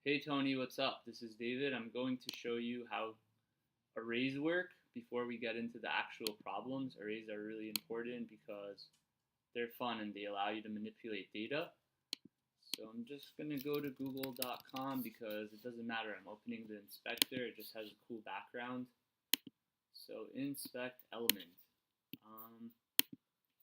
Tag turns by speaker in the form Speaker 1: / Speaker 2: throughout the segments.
Speaker 1: Hey Tony, what's up? This is David. I'm going to show you how arrays work before we get into the actual problems. Arrays are really important because they're fun and they allow you to manipulate data. So I'm just going to go to google.com because it doesn't matter. I'm opening the inspector. It just has a cool background. So inspect element.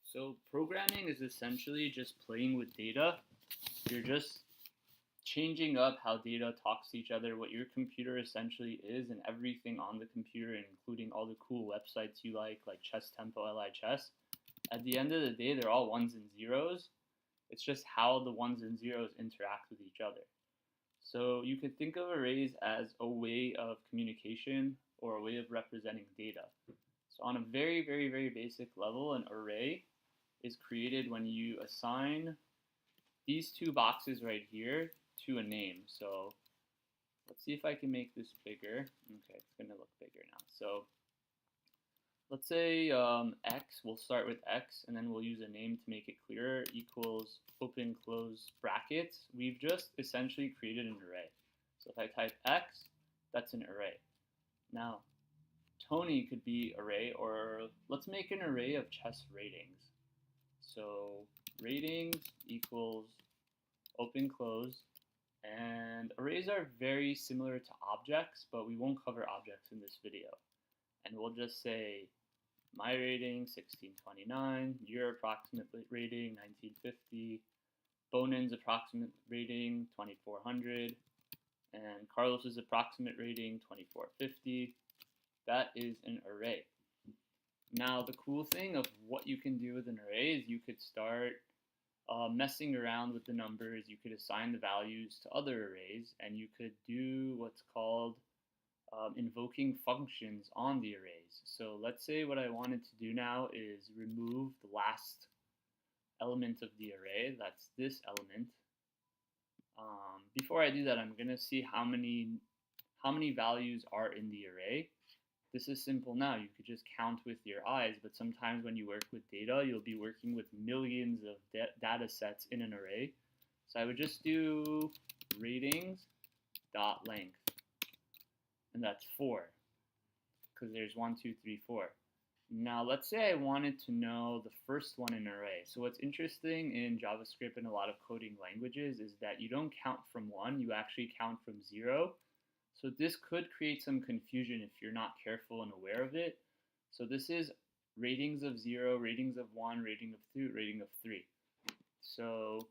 Speaker 1: So programming is essentially just playing with data. You're just changing up how data talks to each other, what your computer essentially is, and everything on the computer, including all the cool websites you like Chess Tempo, LIChess. At the end of the day, they're all ones and zeros. It's just how the ones and zeros interact with each other. So you could think of arrays as a way of communication or a way of representing data. So on a very, very, very basic level, an array is created when you assign these two boxes right here to a name. So let's see if I can make this bigger. Okay, it's going to look bigger now. So let's say x, we'll start with x, and then we'll use a name to make it clearer, equals open close brackets. We've just essentially created an array. So if I type x, that's an array. Now, Tony could be array, or let's make an array of chess ratings. So ratings equals open close. And arrays are very similar to objects, but we won't cover objects in this video. And we'll just say my rating 1629, your approximate rating 1950, Bonin's approximate rating 2400, and Carlos's approximate rating 2450. That is an array. Now the cool thing of what you can do with an array is you could start messing around with the numbers. You could assign the values to other arrays, and you could do what's called invoking functions on the arrays. So let's say what I wanted to do now is remove the last element of the array. That's this element. Before I do that, I'm going to see how many values are in the array. This is simple now. You could just count with your eyes, but sometimes when you work with data, you'll be working with millions of data sets in an array. So I would just do ratings.length, and that's 4, because there's 1, 2, 3, 4. Now let's say I wanted to know the first one in an array. So what's interesting in JavaScript and a lot of coding languages is that you don't count from 1, you actually count from 0. So this could create some confusion if you're not careful and aware of it. So this is ratings of 0, ratings of 1, rating of 2, rating of 3. So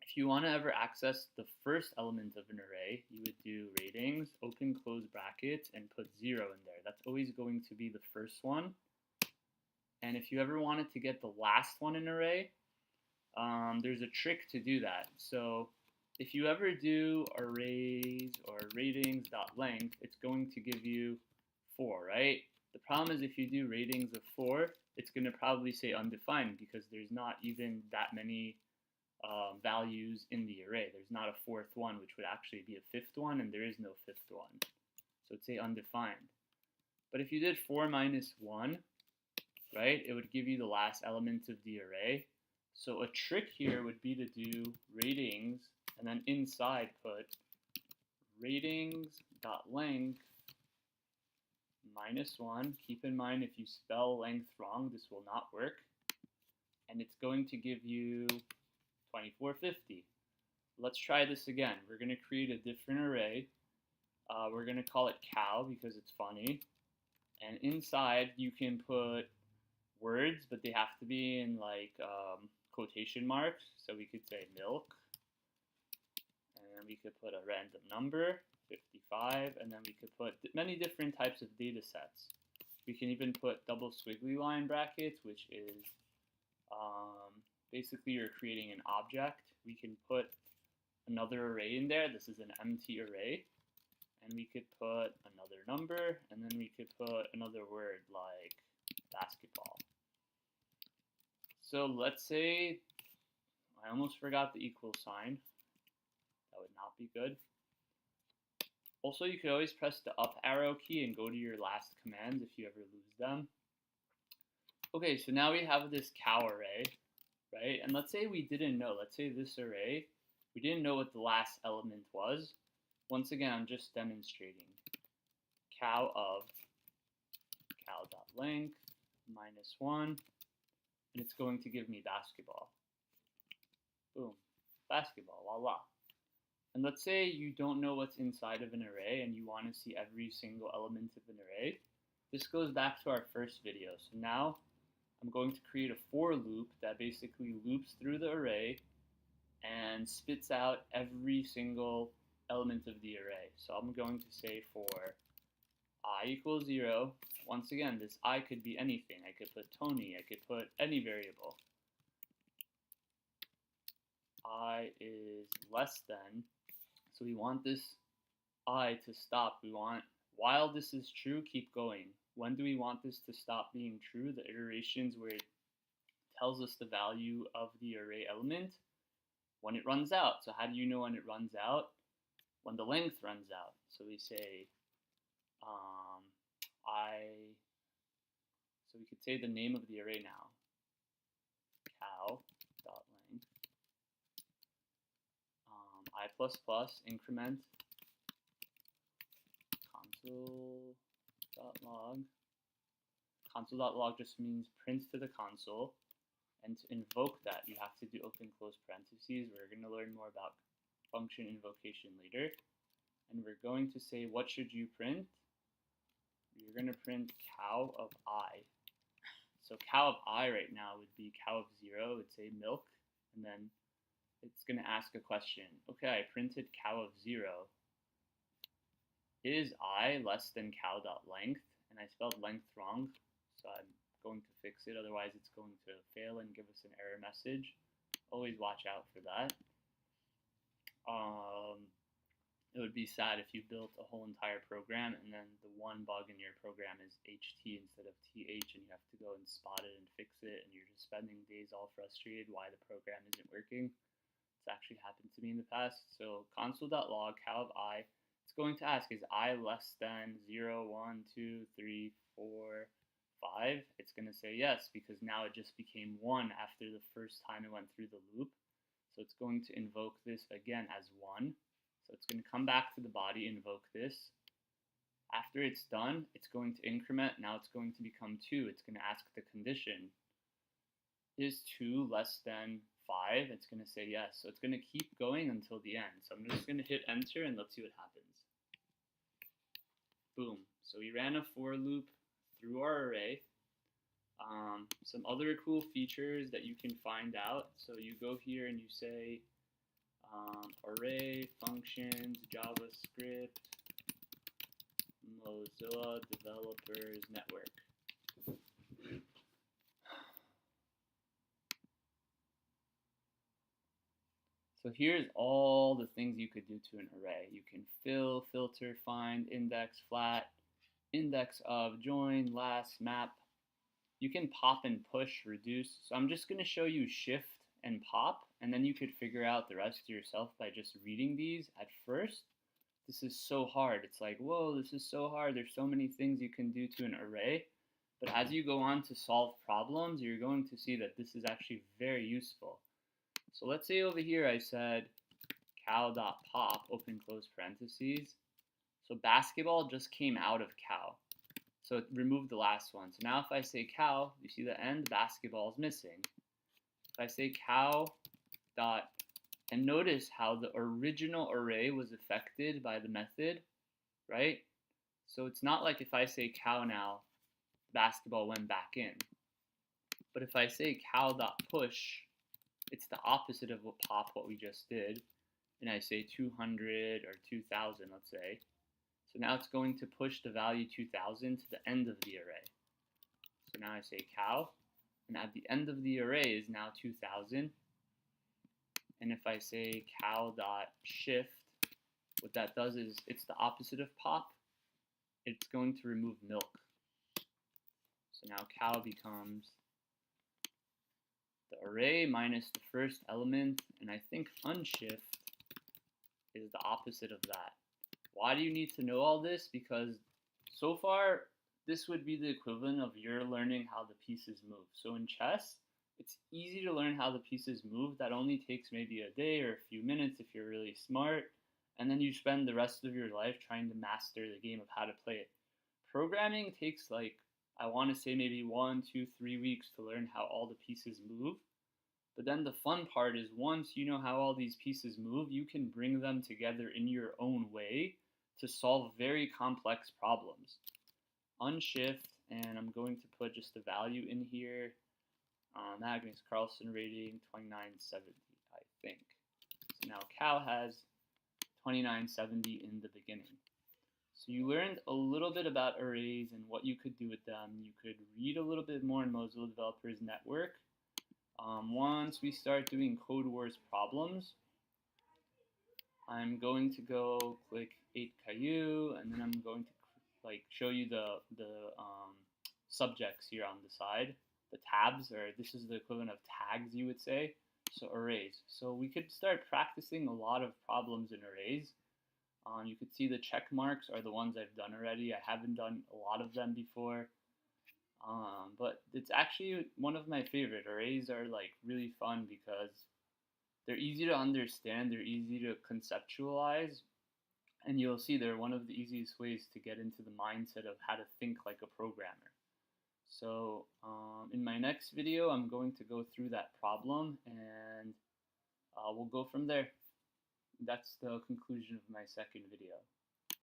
Speaker 1: if you want to ever access the first element of an array, you would do ratings, open close brackets, and put 0 in there. That's always going to be the first one. And if you ever wanted to get the last one in an array, there's a trick to do that. So if you ever do arrays or ratings.length, it's going to give you 4, right? The problem is if you do ratings of 4, it's going to probably say undefined because there's not even that many values in the array. There's not a 4th one, which would actually be a 5th one, and there is no 5th one. So it'd say undefined. But if you did 4 minus 1, right, it would give you the last element of the array. So a trick here would be to do ratings, and then inside put ratings.length minus 1. Keep in mind, if you spell length wrong, this will not work. And it's going to give you 2450. Let's try this again. We're going to create a different array. We're going to call it cow because it's funny. And inside you can put words, but they have to be in quotation marks. So we could say milk. And we could put a random number, 55, and then we could put many different types of data sets. We can even put double squiggly line brackets, which is basically you're creating an object. We can put another array in there. This is an empty array. And we could put another number, and then we could put another word like basketball. So let's say, I almost forgot the equal sign. That would not be good. Also, you could always press the up arrow key and go to your last commands if you ever lose them. Okay, so now we have this cow array, right? And let's say we didn't know. Let's say this array, we didn't know what the last element was. once again, I'm just demonstrating cow of cow.length minus 1, and it's going to give me basketball. Boom, basketball, voila. And let's say you don't know what's inside of an array and you want to see every single element of an array. This goes back to our first video. So now I'm going to create a for loop that basically loops through the array and spits out every single element of the array. So I'm going to say for I equals 0, once again, this I could be anything. I could put Tony, I could put any variable. I is less than, so we want this I to stop. We want, while this is true, keep going. When do we want this to stop being true? The iterations where it tells us the value of the array element when it runs out. So how do you know when it runs out? When the length runs out. So we say so we could say the name of the array now. Cow.length I++ increment console.log. Console.log just means print to the console, and to invoke that you have to do open close parentheses. We're going to learn more about function invocation later, and we're going to say what should you print. You're going to print cow of I. So cow of I right now would be cow of 0, would say milk, and then it's going to ask a question. Okay, I printed cow of 0. Is I less than cow.length? And I spelled length wrong, so I'm going to fix it, otherwise it's going to fail and give us an error message. Always watch out for that. It would be sad if you built a whole entire program and then the one bug in your program is HT instead of TH, and you have to go and spot it and fix it, and you're just spending days all frustrated why the program isn't working. It's actually happened to me in the past. So console.log cow of I, it's going to ask, is I less than 0, 1, 2, 3, 4, 5? It's going to say yes, because now it just became 1 after the first time it went through the loop. So it's going to invoke this again as 1. So it's going to come back to the body, invoke this. After it's done, it's going to increment. Now it's going to become 2. It's going to ask the condition. Is 2 less than 5? It's going to say yes. So it's going to keep going until the end. So I'm just going to hit enter and let's see what happens. Boom. So we ran a for loop through our array. Some other cool features that you can find out. So you go here and you say array functions JavaScript Mozilla Developers Network. So here's all the things you could do to an array. You can fill, filter, find, index, flat, index of, join, last, map. You can pop and push, reduce. So I'm just going to show you shift and pop, and then you could figure out the rest yourself by just reading these. At first, this is so hard. It's like, whoa, this is so hard. There's so many things you can do to an array. But as you go on to solve problems, you're going to see that this is actually very useful. So let's say over here I said cow.pop, open close parentheses. So basketball just came out of cow. So it removed the last one. So now if I say cow, you see the end, basketball is missing. If I say cow dot, and notice how the original array was affected by the method, right? So it's not like if I say cow now, basketball went back in. But if I say cow dot push, it's the opposite of what pop, what we just did. And I say 200 or 2000, let's say. So now it's going to push the value 2000 to the end of the array. So now I say cow, and at the end of the array is now 2000. And if I say cow.shift, what that does is it's the opposite of pop. It's going to remove milk. So now cow becomes the array minus the first element, and I think unshift is the opposite of that. Why do you need to know all this? Because so far, this would be the equivalent of you're learning how the pieces move. So in chess, it's easy to learn how the pieces move. That only takes maybe a day or a few minutes if you're really smart. and then you spend the rest of your life trying to master the game of how to play it. Programming takes like, I want to say maybe 1, 2, 3 weeks to learn how all the pieces move. But then the fun part is once you know how all these pieces move, you can bring them together in your own way to solve very complex problems. Unshift, and I'm going to put just a value in here. Magnus Carlsen rating 2970, I think. So now Cal has 2970 in the beginning. So you learned a little bit about arrays and what you could do with them. You could read a little bit more in Mozilla Developers Network. Once we start doing Code Wars problems, I'm going to go click 8 Caillou, and then I'm going to show you the subjects here on the side, the tabs, or this is the equivalent of tags, you would say. So arrays. So we could start practicing a lot of problems in arrays. You could see the check marks are the ones I've done already. I haven't done a lot of them before. But it's actually one of my favorite. Arrays are like really fun because they're easy to understand, they're easy to conceptualize, and you'll see they're one of the easiest ways to get into the mindset of how to think like a programmer. So in my next video, I'm going to go through that problem, and we'll go from there. That's the conclusion of my second video.